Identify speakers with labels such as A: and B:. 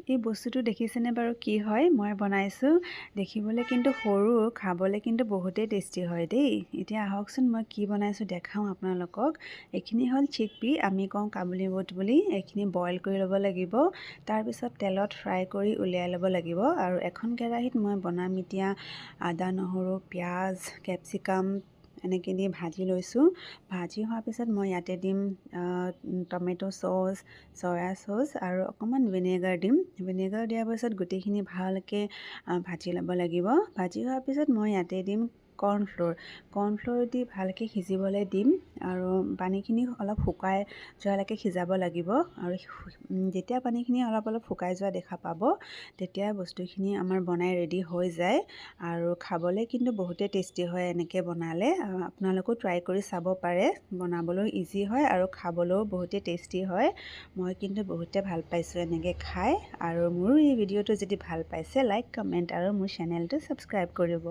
A: এই বস্তুটো দেখিছেনে বাৰু কি হয় মই বনাইছোঁ দেখিবলৈ কিন্তু সৰু খাবলৈ কিন্তু বহুতেই টেষ্টি হয় দেই এতিয়া আহকচোন মই কি বনাইছোঁ দেখাওঁ আপোনালোকক এইখিনি হ'ল চিকপি আমি কওঁ কাবুলী বুট বুলি এইখিনি বইল কৰি ল'ব লাগিব তাৰপিছত তেলত ফ্ৰাই কৰি উলিয়াই ল'ব লাগিব আৰু এখন কেৰাহীত মই বনাম এতিয়া আদা নহৰু পিঁয়াজ কেপচিকাম এনেকৈ দি ভাজি লৈছোঁ ভাজি হোৱাৰ পিছত মই ইয়াতে দিম টমেটো চচ চয়া চচ আৰু অকণমান ভিনেগাৰ দিম ভিনেগাৰ দিয়াৰ পিছত গোটেইখিনি ভালকৈ ভাজি ল'ব লাগিব ভাজি হোৱাৰ পিছত মই ইয়াতে দিম কৰ্ণফ্ল'ৰ দি ভালকৈ সিজিবলৈ দিম আৰু পানীখিনি অলপ শুকাই যোৱালৈকে সিজাব লাগিব আৰু যেতিয়া পানীখিনি অলপ শুকাই যোৱা দেখা পাব তেতিয়া বস্তুখিনি আমাৰ বনাই ৰেডি হৈ যায় আৰু খাবলৈ কিন্তু বহুতেই টেষ্টি হয় এনেকৈ বনালে আপোনালোকেও ট্ৰাই কৰি চাব পাৰে বনাবলৈ ইজি হয় আৰু খাবলৈও বহুতেই টেষ্টি হয় মই কিন্তু বহুতে ভাল পাইছোঁ এনেকৈ খাই আৰু মোৰো এই ভিডিঅ'টো যদি ভাল পাইছে লাইক কমেণ্ট আৰু মোৰ চেনেলটো ছাবস্ক্ৰাইব কৰিব